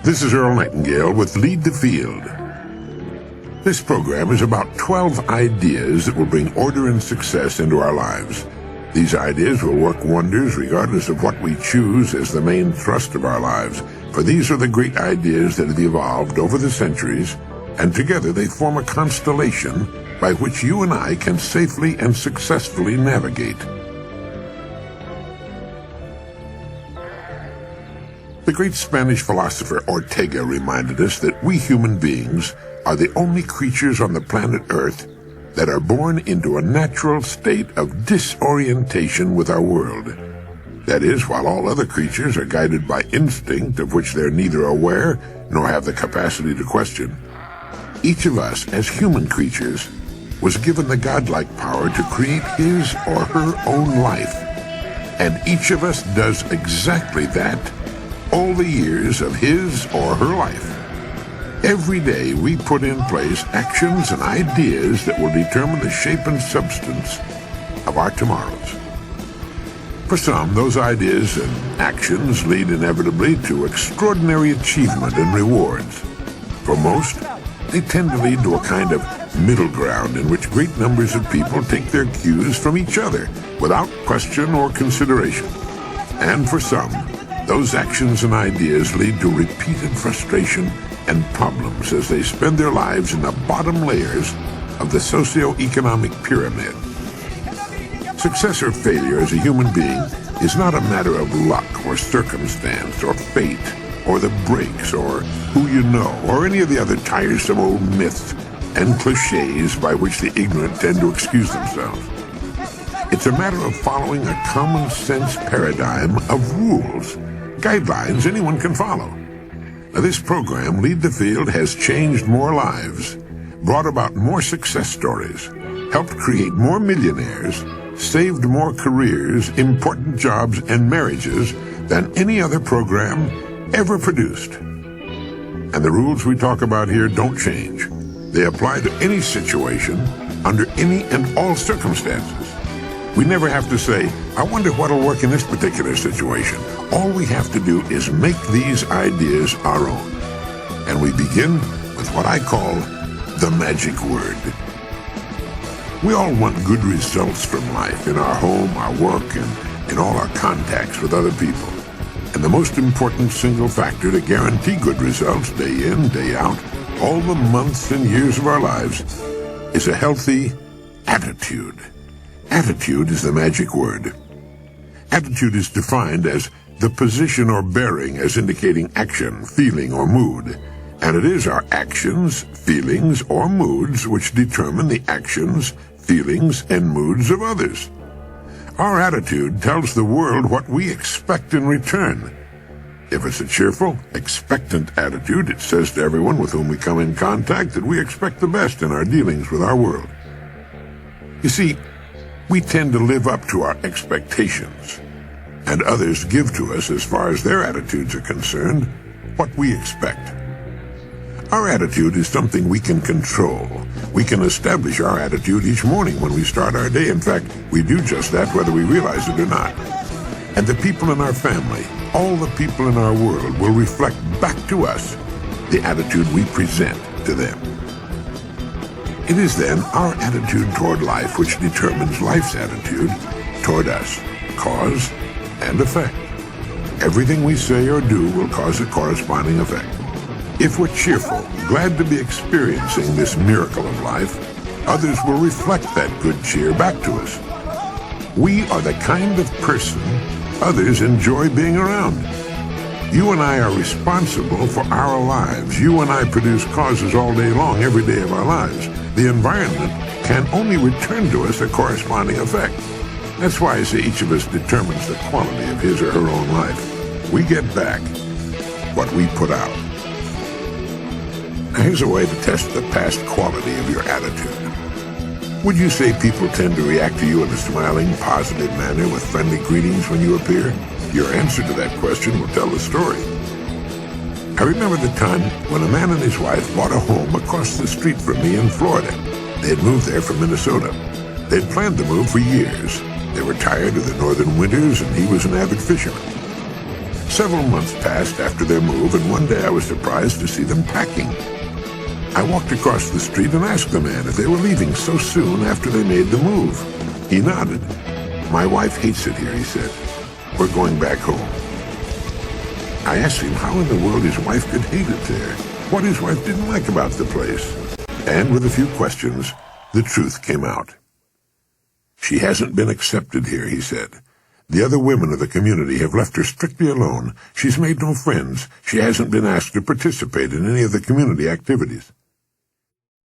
This is Earl Nightingale with Lead the Field. This program is about 12 ideas that will bring order and success into our lives. These ideas will work wonders regardless of what we choose as the main thrust of our lives, for these are the great ideas that have evolved over the centuries, and together they form a constellation by which you and I can safely and successfully navigate. The great Spanish philosopher Ortega reminded us that we human beings are the only creatures on the planet Earth that are born into a natural state of disorientation with our world. That is, while all other creatures are guided by instinct of which they're neither aware nor have the capacity to question, each of us as human creatures was given the godlike power to create his or her own life. And each of us does exactly that all the years of his or her life. Every day we put in place actions and ideas that will determine the shape and substance of our tomorrows. For some, those ideas and actions lead inevitably to extraordinary achievement and rewards. For most, they tend to lead to a kind of middle ground in which great numbers of people take their cues from each other without question or consideration. And for some, those actions and ideas lead to repeated frustration and problems as they spend their lives in the bottom layers of the socio-economic pyramid. Success or failure as a human being is not a matter of luck or circumstance or fate or the breaks or who you know or any of the other tiresome old myths and cliches by which the ignorant tend to excuse themselves. It's a matter of following a common sense paradigm of rules, guidelines anyone can follow. Now, this program, Lead the Field, has changed more lives, brought about more success stories, helped create more millionaires, saved more careers, important jobs, and marriages than any other program ever produced. And the rules we talk about here don't change. They apply to any situation, under any and all circumstances. We never have to say, I wonder what'll work in this particular situation. All we have to do is make these ideas our own. And we begin with what I call the magic word. We all want good results from life in our home, our work, and in all our contacts with other people. And the most important single factor to guarantee good results day in, day out, all the months and years of our lives, is a healthy attitude. Attitude is the magic word. Attitude is defined as the position or bearing as indicating action, feeling, or mood. And it is our actions, feelings, or moods which determine the actions, feelings, and moods of others. Our attitude tells the world what we expect in return. If it's a cheerful, expectant attitude, it says to everyone with whom we come in contact that we expect the best in our dealings with our world. You see, we tend to live up to our expectations, and others give to us, as far as their attitudes are concerned, what we expect. Our attitude is something we can control. We can establish our attitude each morning when we start our day. In fact, we do just that whether we realize it or not. And the people in our family, all the people in our world, will reflect back to us the attitude we present to them. It is then our attitude toward life which determines life's attitude toward us. Cause and effect. Everything we say or do will cause a corresponding effect. If we're cheerful, glad to be experiencing this miracle of life, others will reflect that good cheer back to us. We are the kind of person others enjoy being around. You and I are responsible for our lives. You and I produce causes all day long, every day of our lives. The environment can only return to us a corresponding effect. That's why I say each of us determines the quality of his or her own life. We get back what we put out. Now, here's a way to test the past quality of your attitude. Would you say people tend to react to you in a smiling, positive manner with friendly greetings when you appear? Your answer to that question will tell the story. I remember the time when a man and his wife bought a home across the street from me in Florida. They had moved there from Minnesota. They'd planned the move for years. They were tired of the northern winters, and he was an avid fisherman. Several months passed after their move, and one day I was surprised to see them packing. I walked across the street and asked the man if they were leaving so soon after they made the move. He nodded. "My wife hates it here," he said. "We're going back home." I asked him how in the world his wife could hate it there, what his wife didn't like about the place. And with a few questions, the truth came out. "She hasn't been accepted here," he said. "The other women of the community have left her strictly alone. She's made no friends. She hasn't been asked to participate in any of the community activities."